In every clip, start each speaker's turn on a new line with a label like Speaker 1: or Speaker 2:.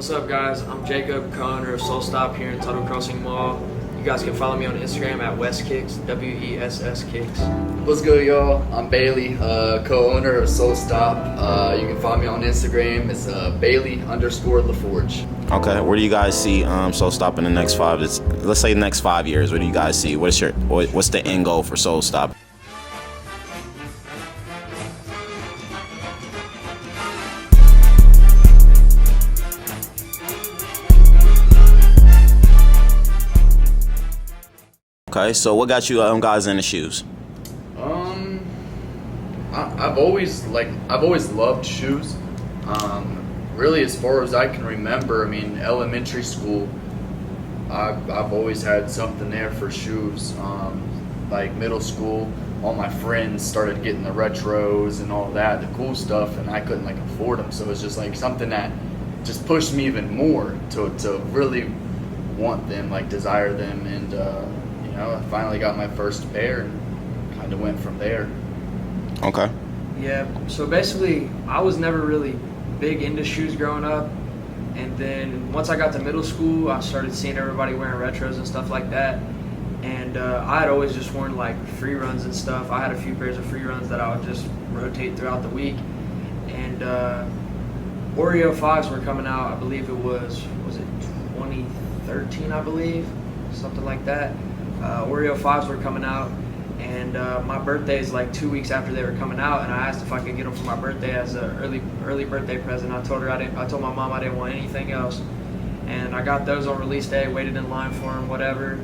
Speaker 1: What's up, guys? I'm Jacob, co-owner of Soul Stop here in Tuttle Crossing Mall. You guys can follow me on Instagram at WestKicks, WESS Kicks.
Speaker 2: What's good, y'all? I'm Bailey, co-owner of Soul Stop. You can find me on Instagram. It's Bailey_LaForge.
Speaker 3: Okay, where do you guys see Soul Stop in the next let's say the next 5 years? What do you guys see? What's the end goal for Soul Stop? Okay, so what got you guys in the shoes?
Speaker 2: I've always loved shoes. Really, as far as I can remember, I mean, elementary school, I've always had something there for shoes. Like middle school, all my friends started getting the retros and all that, the cool stuff, and I couldn't afford them. So it was just something that just pushed me even more to really want them, desire them, and I finally got my first pair and kind of went from there.
Speaker 3: Okay.
Speaker 1: Yeah, so basically, I was never really big into shoes growing up, and then once I got to middle school, I started seeing everybody wearing retros and stuff like that, and I had always just worn free runs and stuff. I had a few pairs of free runs that I would just rotate throughout the week, and Oreo 5s were coming out. I believe it was it 2013, I believe, something like that. Oreo 5s were coming out, and my birthday is 2 weeks after they were coming out, and I asked if I could get them for my birthday as an early birthday present. I told my mom I didn't want anything else, and I got those on release day, waited in line for them, whatever,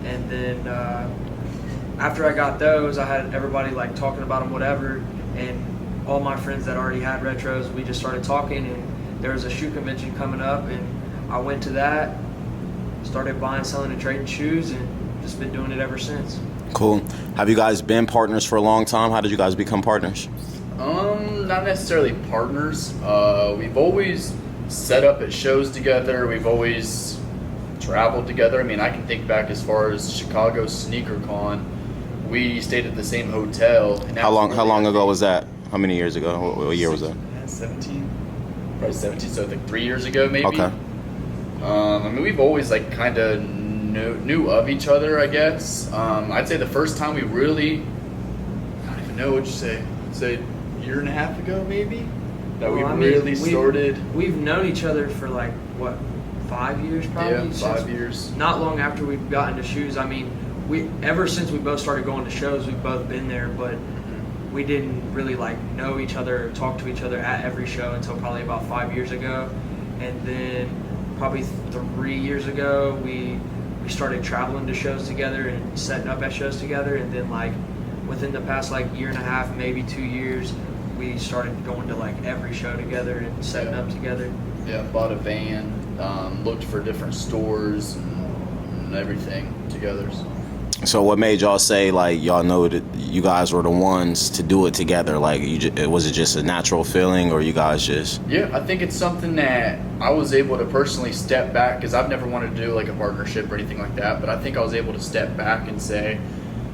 Speaker 1: and then after I got those, I had everybody talking about them, whatever, and all my friends that already had retros, we just started talking, and there was a shoe convention coming up, and I went to that, started buying, selling, and trading shoes, and just been doing it ever since.
Speaker 3: Cool. Have you guys been partners for a long time? How did you guys become partners?
Speaker 2: Not necessarily partners. We've always set up at shows together. We've always traveled together. I mean, I can think back as far as Chicago Sneaker Con. We stayed at the same hotel. And
Speaker 3: How long ago was that? How many years ago? What year was that?
Speaker 2: 17. Probably 17. So I think 3 years ago, maybe.
Speaker 3: Okay.
Speaker 2: I mean, we've always kind of knew of each other, I guess. I'd say the first time we really, I don't even know what you say a year and a half ago, maybe, that started.
Speaker 1: We've known each other for 5 years probably?
Speaker 2: Yeah, 5 years.
Speaker 1: Not long after we've gotten to shoes. I mean, ever since we both started going to shows, we've both been there, but we didn't really know each other or talk to each other at every show until probably about 5 years ago. And then probably 3 years ago, we started traveling to shows together and setting up at shows together, and then within the past year and a half, maybe 2 years, we started going to every show together and setting up together.
Speaker 2: Yeah, bought a van, looked for different stores and everything together.
Speaker 3: So what made y'all say y'all know that you guys were the ones to do it together? Was it just a natural feeling, or you guys just?
Speaker 2: Yeah, I think it's something that I was able to personally step back, because I've never wanted to do a partnership or anything like that. But I think I was able to step back and say,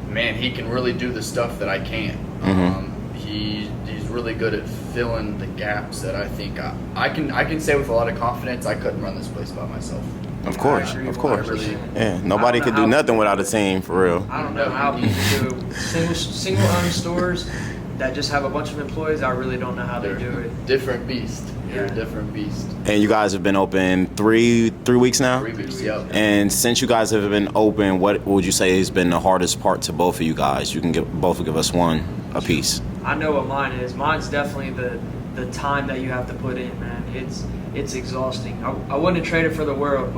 Speaker 2: man, he can really do the stuff that I can't.
Speaker 3: Mm-hmm.
Speaker 2: He's really good at filling the gaps that I think I can say with a lot of confidence I couldn't run this place by myself.
Speaker 3: Of course. Yeah, nobody could do nothing without a team, for real.
Speaker 1: I don't know how people do single-owned stores that just have a bunch of employees. I really don't know how they do it.
Speaker 2: Different beast.
Speaker 1: Yeah.
Speaker 2: They're a different beast.
Speaker 3: And you guys have been open three weeks now?
Speaker 2: 3 weeks, yeah.
Speaker 3: And since you guys have been open, what would you say has been the hardest part to both of you guys? You can both give us one apiece.
Speaker 1: I know what mine is. Mine's definitely the time that you have to put in, man. It's exhausting. I wouldn't trade it for the world,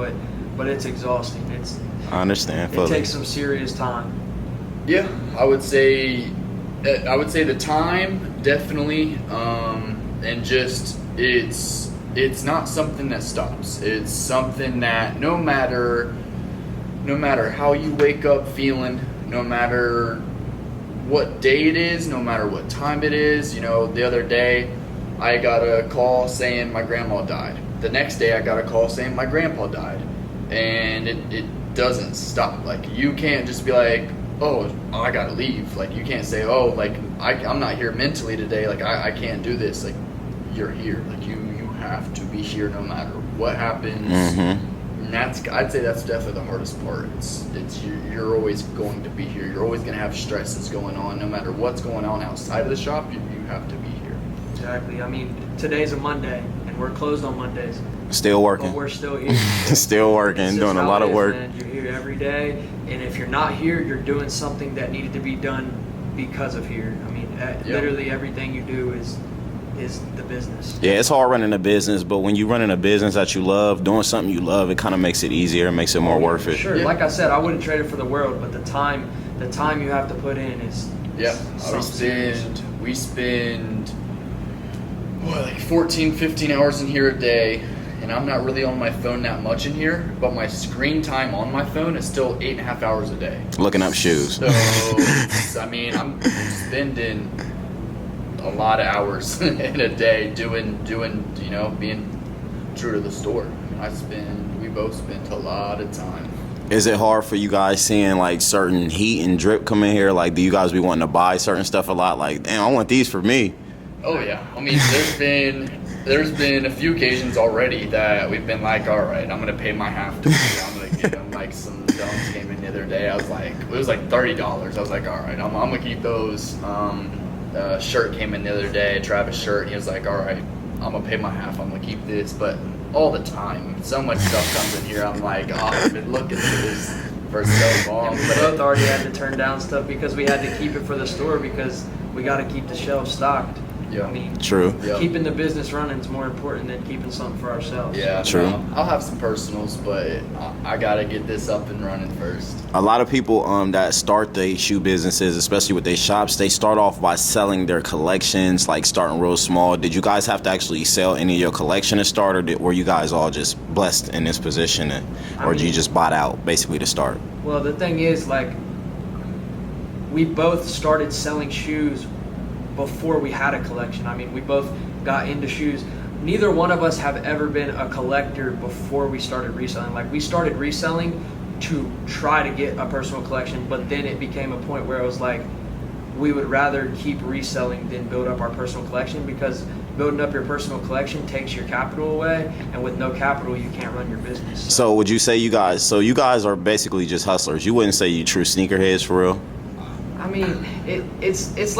Speaker 1: but it's exhausting.
Speaker 3: I understand.
Speaker 1: It takes some serious time.
Speaker 2: Yeah, I would say the time definitely, and just it's not something that stops. It's something that no matter how you wake up feeling, no matter what day it is, no matter what time it is. The other day I got a call saying my grandma died. The next day I got a call saying my grandpa died. And it doesn't stop. You can't just be oh, I gotta leave. You can't say, oh, I'm not here mentally today. I can't do this. You're here. You have to be here no matter what happens. And I'd say that's definitely the hardest part. It's you're always going to be here. You're always going to have stresses going on. No matter what's going on outside of the shop, you have to be here.
Speaker 1: Exactly. I mean, today's a Monday, and we're closed on Mondays.
Speaker 3: Still working.
Speaker 1: But we're still here.
Speaker 3: Still working, doing a lot of work.
Speaker 1: Man. You're here every day, and if you're not here, you're doing something that needed to be done because of here. I mean, literally everything you do is the business.
Speaker 3: Yeah, it's hard running a business, but when you're running a business that you love, doing something you love, it kind of makes it easier, it makes it more worth it.
Speaker 1: Sure, like I said, I wouldn't trade it for the world, but the time you have to put in is
Speaker 2: we spend like 14, 15 hours in here a day, and I'm not really on my phone that much in here, but my screen time on my phone is still 8.5 hours a day.
Speaker 3: Looking up shoes.
Speaker 2: So, I mean, I'm spending a lot of hours in a day doing, being true to the store. I mean, we both spent a lot of time.
Speaker 3: Is it hard for you guys seeing like certain heat and drip come in here? Like, do you guys be wanting to buy certain stuff a lot? Like, damn, I want these for me.
Speaker 2: Oh yeah. I mean, there's been a few occasions already that we've been like, all right, I'm gonna pay my half to I'm gonna give them like some dunks came in the other day. It was like $30. I was like, all right, I'm gonna keep those. Shirt came in the other day, Travis shirt. He was like, all right, I'm gonna pay my half. I'm gonna keep this. But all the time, so much stuff comes in here. I'm like, oh, I've been looking for this for so long.
Speaker 1: We both already had to turn down stuff because we had to keep it for the store because we got to keep the shelves stocked.
Speaker 2: Yeah.
Speaker 1: I mean,
Speaker 3: true.
Speaker 1: Keeping the business running is more important than keeping something for ourselves.
Speaker 2: Yeah,
Speaker 3: true.
Speaker 2: I'll have some personals, but I gotta get this up and running first.
Speaker 3: A lot of people that start their shoe businesses, especially with their shops, they start off by selling their collections, like starting real small. Did you guys have to actually sell any of your collection to start, or were you guys all just blessed in this position, or did you just bought out basically to start?
Speaker 1: Well, the thing is, like, we both started selling shoes before we had a collection. I mean, we both got into shoes. Neither one of us have ever been a collector before we started reselling. Like, we started reselling to try to get a personal collection, but then it became a point where it was like, we would rather keep reselling than build up our personal collection, because building up your personal collection takes your capital away, and with no capital, you can't run your business.
Speaker 3: So would you say you guys are basically just hustlers? You wouldn't say you true sneakerheads for real?
Speaker 1: I mean, it's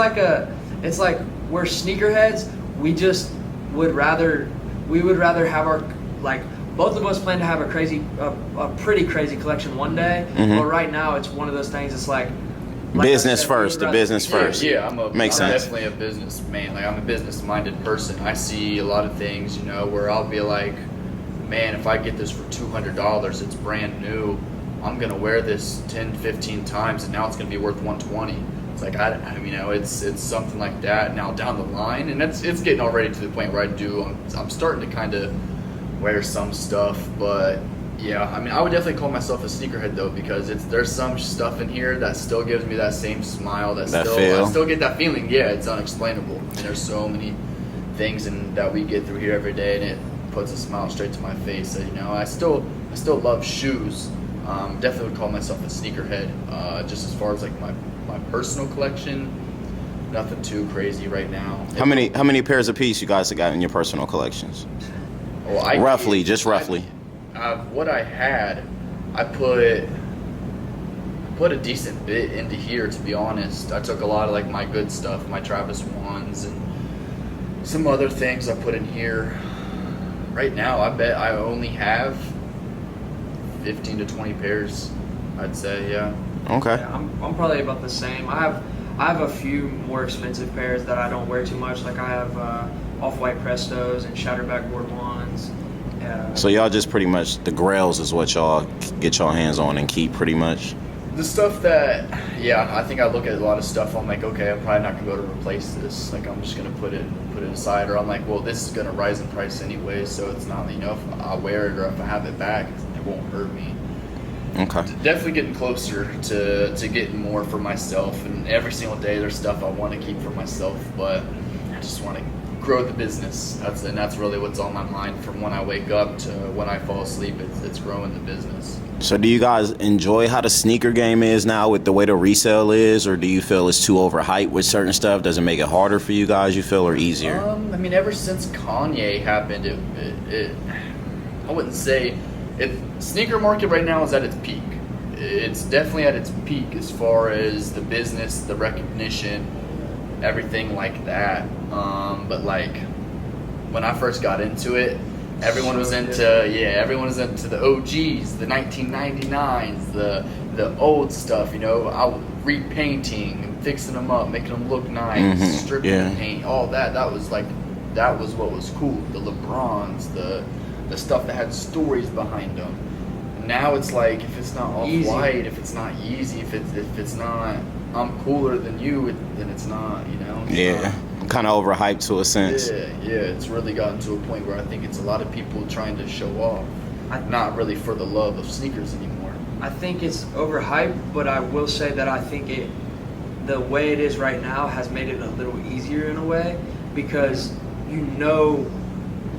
Speaker 1: like we're sneakerheads. We just would rather have our, like, both of us plan to have a pretty crazy collection one day. But right now it's one of those things. It's like
Speaker 3: business first.
Speaker 2: Yeah, I'm
Speaker 3: Makes sense.
Speaker 2: definitely a businessman. Like, I'm a business-minded person. I see a lot of things, where I'll be like, man, if I get this for $200, it's brand new. I'm gonna wear this 10, 15 times, and now it's gonna be worth $120. It's like it's something like that now down the line, and it's getting already to the point where I'm starting to kind of wear some stuff, but yeah, I mean, I would definitely call myself a sneakerhead though, because there's some stuff in here that still gives me that same smile, I still get that feeling. Yeah, it's unexplainable. And there's so many things that we get through here every day, and it puts a smile straight to my face. So, I still love shoes. Definitely would call myself a sneakerhead. Just as far as like my personal collection, nothing too crazy right now.
Speaker 3: How many pairs of piece you guys have got in your personal collections?
Speaker 2: Well,
Speaker 3: roughly.
Speaker 2: What I had, I put a decent bit into here, to be honest. I took a lot of like my good stuff, my Travis ones, and some other things I put in here. Right now, I bet I only have 15 to 20 pairs, I'd say. Yeah.
Speaker 3: Okay.
Speaker 1: Yeah, I'm probably about the same. I have a few more expensive pairs that I don't wear too much. Like, I have off-white Prestos and Shattered Backboard ones.
Speaker 3: So y'all just pretty much, the grails is what y'all get y'all hands on and keep pretty much?
Speaker 2: The stuff that, I think I look at a lot of stuff, I'm like, okay, I'm probably not going to go to replace this. Like, I'm just going to put it aside. Or I'm like, well, this is going to rise in price anyway, so it's not, if I wear it or if I have it back, it won't hurt me.
Speaker 3: Okay.
Speaker 2: Definitely getting closer to getting more for myself, and every single day there's stuff I want to keep for myself, but I just want to grow the business. That's really what's on my mind from when I wake up to when I fall asleep. It's growing the business.
Speaker 3: So do you guys enjoy how the sneaker game is now with the way the resale is, or do you feel it's too overhyped with certain stuff? Does it make it harder for you guys, you feel, or easier?
Speaker 2: I mean, ever since Kanye happened, I wouldn't say, if sneaker market right now is at its peak. It's definitely at its peak as far as the business, the recognition, everything like that. But like when I first got into it, everyone was into the OGs, the 1999s, the old stuff. You know, repainting and fixing them up, making them look nice, stripping the paint, all that. That was what was cool. The LeBrons, the stuff that had stories behind them. Now it's like, if it's not off-white, if it's not easy, if it's not I'm cooler than you, then it's not, you know?
Speaker 3: Kind of overhyped to a sense.
Speaker 2: Yeah, it's really gotten to a point where I think it's a lot of people trying to show off, not really for the love of sneakers anymore.
Speaker 1: I think it's overhyped, but I will say that I think the way it is right now has made it a little easier in a way, because you know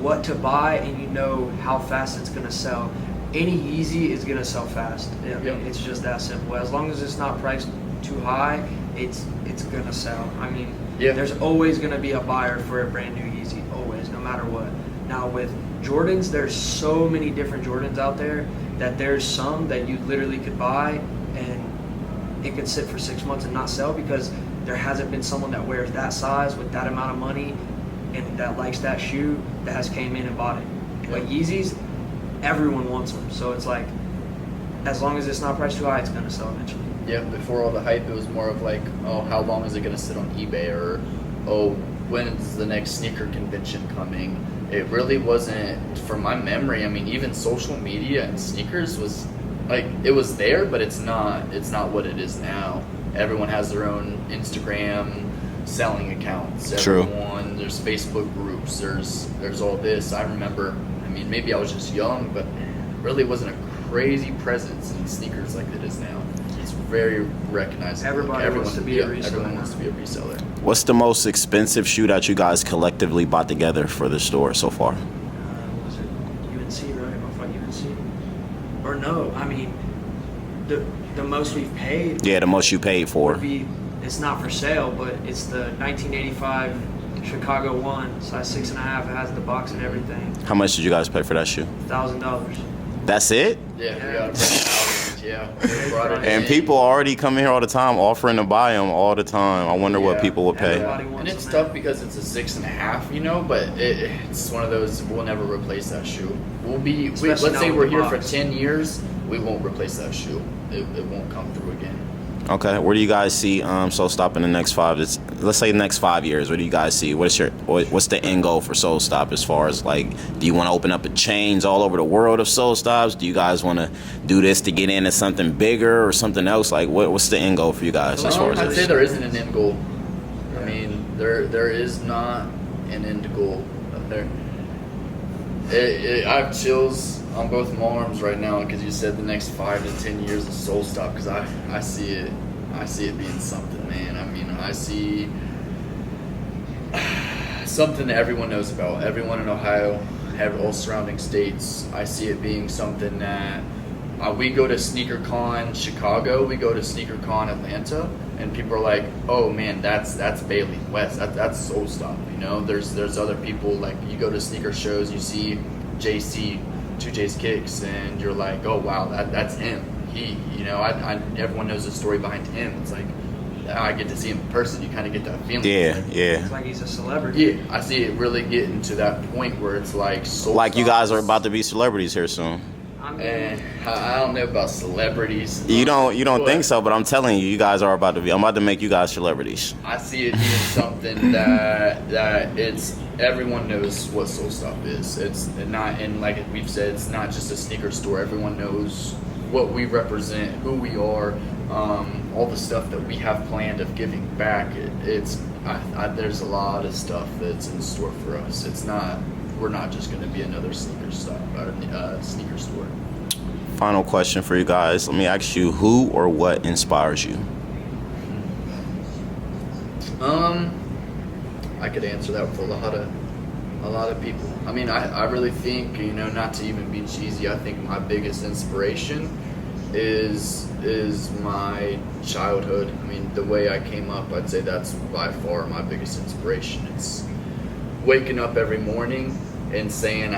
Speaker 1: what to buy and you know how fast it's going to sell. Any Yeezy is going to sell fast. I mean, it's just that simple. As long as it's not priced too high, it's going to sell. I mean, there's always going to be a buyer for a brand new Yeezy, always, no matter what. Now with Jordans, there's so many different Jordans out there that there's some that you literally could buy and it could sit for 6 months and not sell, because there hasn't been someone that wears that size with that amount of money and that likes that shoe that has came in and bought it. But Yeezys, everyone wants them, so it's like, as long as it's not priced too high, it's going to sell eventually.
Speaker 2: Yeah, before all the hype, it was more of like, oh, how long is it going to sit on eBay, or oh, when's the next sneaker convention coming? It really wasn't, from my memory. I mean, even social media and sneakers was like, it was there, but it's not what it is now. Everyone has their own Instagram selling accounts. Everyone, there's Facebook groups, there's all this. I remember, I mean, maybe I was just young, but it really wasn't a crazy presence in sneakers like it is now. It's very recognizable.
Speaker 1: Everyone wants to be a reseller.
Speaker 2: Everyone wants to be a reseller.
Speaker 3: What's the most expensive shoe that you guys collectively bought together for the store so far?
Speaker 1: Was it UNC, right? Off UNC? Or no, I mean, the most we've paid.
Speaker 3: Yeah, the most you paid for.
Speaker 1: Would be, it's not for sale, but it's the 1985 Chicago 1, size 6.5. It has the box and everything.
Speaker 3: How much did you guys pay for that shoe?
Speaker 1: $1,000.
Speaker 3: That's it?
Speaker 2: Yeah, we got $1,000. Yeah, we brought it
Speaker 3: And
Speaker 2: in.
Speaker 3: people already come in here all the time offering to buy them all the time. I wonder what people would pay.
Speaker 2: And it's tough because it's a 6.5, you know, but it's one of those, we'll never replace that shoe. Let's say we're here for 10 years, we won't replace that shoe. It won't come through again.
Speaker 3: Okay, where do you guys see Soul Stop in the next let's say the next 5 years? What do you guys see? What's the end goal for Soul Stop, as far as, like, do you want to open up chains all over the world of Soul Stops? Do you guys want to do this to get into something bigger or something else? Like, what's the end goal for you guys as far as
Speaker 2: I'd
Speaker 3: this?
Speaker 2: say there isn't an end goal. I mean, there is not an end goal there. I have chills on both my arms right now, because you said the next 5 to 10 years of Soul Stop, because I see it being something, man. I mean, I see something that everyone knows about. Everyone in Ohio, all surrounding states. I see it being something that we go to SneakerCon Chicago, we go to SneakerCon Atlanta, and people are like, oh man, that's Bailey West, that's Soul Stop. You know, there's other people, like, you go to sneaker shows, you see JC, 2J's Kicks, and you're like, oh wow, that's him. He, you know, everyone knows the story behind him. It's like, I get to see him in person. You kind of get that feeling.
Speaker 1: It's like he's a celebrity.
Speaker 2: Yeah, I see it really getting to that point where it's like,
Speaker 3: like you guys are about to be celebrities here soon.
Speaker 2: And I don't know about celebrities.
Speaker 3: You don't think so, but I'm telling you, you guys are about to be. I'm about to make you guys celebrities.
Speaker 2: I see it being something that it's, everyone knows what Soul Stop is. It's not, and like we've said, it's not just a sneaker store. Everyone knows what we represent, who we are, all the stuff that we have planned of giving back. There's a lot of stuff that's in store for us. It's not. We're not just going to be another sneaker store.
Speaker 3: Final question for you guys. Let me ask you, who or what inspires you?
Speaker 2: I could answer that with a lot of people. I mean, I really think, you know, not to even be cheesy, I think my biggest inspiration is my childhood. I mean, the way I came up, I'd say that's by far my biggest inspiration. It's waking up every morning and saying,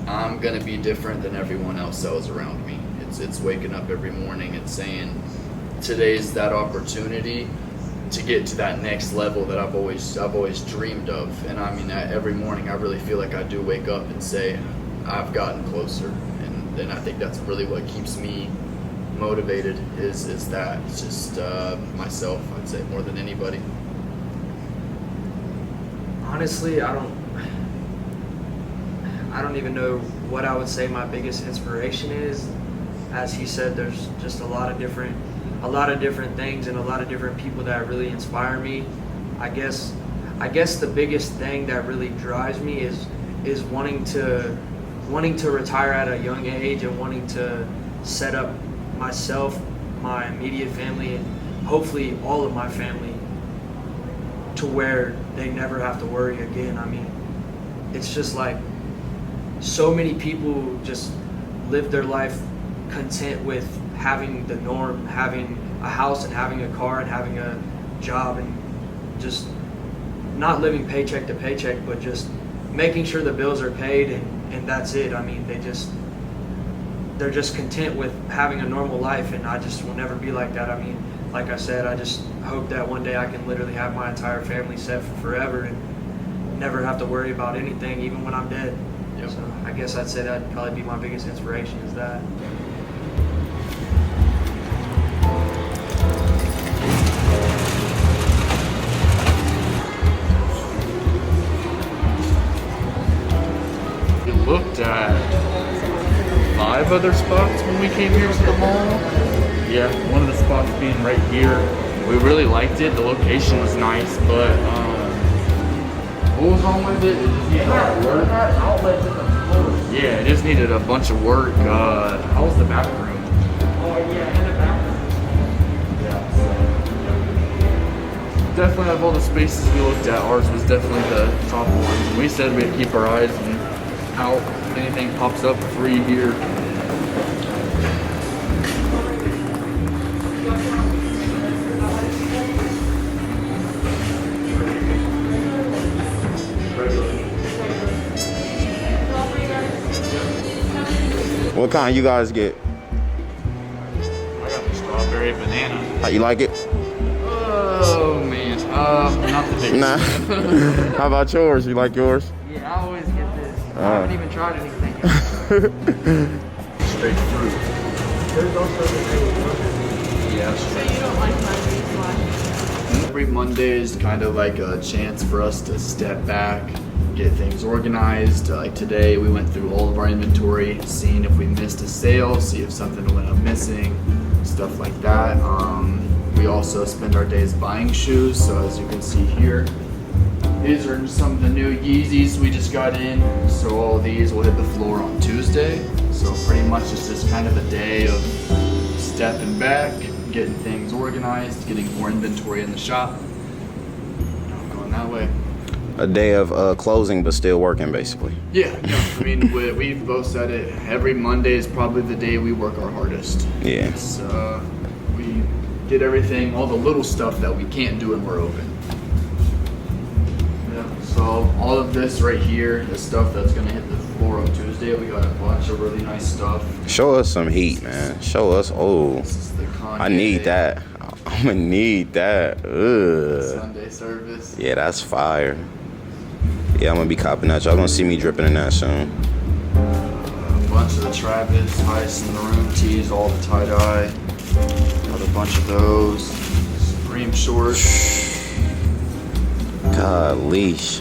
Speaker 2: I'm gonna be different than everyone else that was around me. It's waking up every morning and saying, today's that opportunity to get to that next level that I've always dreamed of. And I mean, every morning I really feel like I do wake up and say, I've gotten closer. And I think that's really what keeps me motivated is that. It's just myself, I'd say, more than anybody.
Speaker 1: Honestly, I don't even know what I would say my biggest inspiration is. As he said, there's just a lot of different things and a lot of different people that really inspire me. I guess the biggest thing that really drives me is wanting to retire at a young age and wanting to set up myself, my immediate family, and hopefully all of my family to where they never have to worry again. I mean, it's just like so many people just live their life content with having the norm, having a house and having a car and having a job, and just not living paycheck to paycheck, but just making sure the bills are paid, and that's it. I mean, they're just content with having a normal life, and I just will never be like that. I mean, like I said, I just hope that one day I can literally have my entire family set for forever and never have to worry about anything, even when I'm dead.
Speaker 2: Yep.
Speaker 1: So I guess I'd say that'd probably be my biggest inspiration, is that.
Speaker 2: We looked at 5 other spots when we came here to the mall. Yeah, one of the spots being right here. We really liked it. The location was nice, but what was wrong with it? It just needed work.
Speaker 1: Outlets in the floor.
Speaker 2: Yeah, it just needed a bunch of work. How was the bathroom?
Speaker 1: Oh yeah, in the bathroom.
Speaker 2: Yeah, so definitely out of all the spaces we looked at, ours was definitely the top one. We said we'd keep our eyes out. If anything pops up free here.
Speaker 3: What kind you guys get?
Speaker 2: I got the strawberry banana.
Speaker 3: How you like it?
Speaker 2: Oh man, not the biggest.
Speaker 3: Nah. How about yours? You like yours?
Speaker 1: Yeah, I always get this. I haven't even tried anything.
Speaker 2: Straight fruit.
Speaker 1: There's also the
Speaker 2: Yeah.
Speaker 4: So you don't like Mondays, why?
Speaker 2: Every Monday is kind of like a chance for us to step back, get things organized. Like today, we went through all of our inventory, seeing if we missed a sale, see if something went up missing, stuff like that. We also spend our days buying shoes. So as you can see here, these are some of the new Yeezys we just got in. So all these will hit the floor on Tuesday. So pretty much it's just kind of a day of stepping back, getting things organized, getting more inventory in the shop. Going that way.
Speaker 3: A day of closing, but still working, basically.
Speaker 2: Yeah, no, I mean, we've both said it. Every Monday is probably the day we work our hardest.
Speaker 3: Yeah.
Speaker 2: It's, we get everything, all the little stuff that we can't do when we're open. Yeah, so all of this right here, the stuff that's gonna hit the floor on Tuesday, we got a bunch of really nice stuff.
Speaker 3: Show us some heat, man. Show us. Oh,
Speaker 2: This is the Kanye
Speaker 3: I need that. I'm gonna need that. Ugh.
Speaker 2: Sunday service.
Speaker 3: Yeah, that's fire. Yeah, I'm gonna be copping that. Y'all gonna see me dripping in that soon.
Speaker 2: A bunch of the Travis, Ice in the Room tees, all the tie-dye. Got a bunch of those. Supreme shorts.
Speaker 3: God, leash.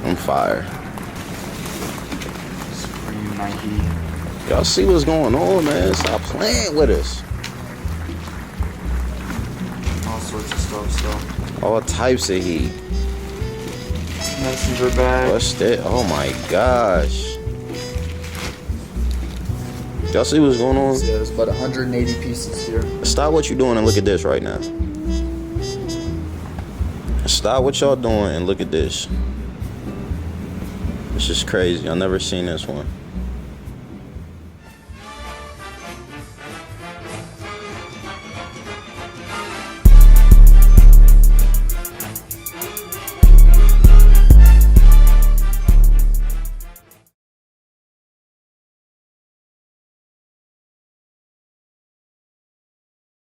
Speaker 3: I'm fire.
Speaker 2: Supreme Nike.
Speaker 3: Y'all see what's going on, man? Stop playing with us.
Speaker 2: All sorts of stuff, so.
Speaker 3: All types of heat.
Speaker 2: Messenger bag.
Speaker 3: What's that? Oh my gosh. Y'all see what's going on?
Speaker 2: Yeah, there's about 180 pieces here.
Speaker 3: Stop what you're doing and look at this right now. Stop what y'all doing and look at this. This is crazy. I've never seen this one.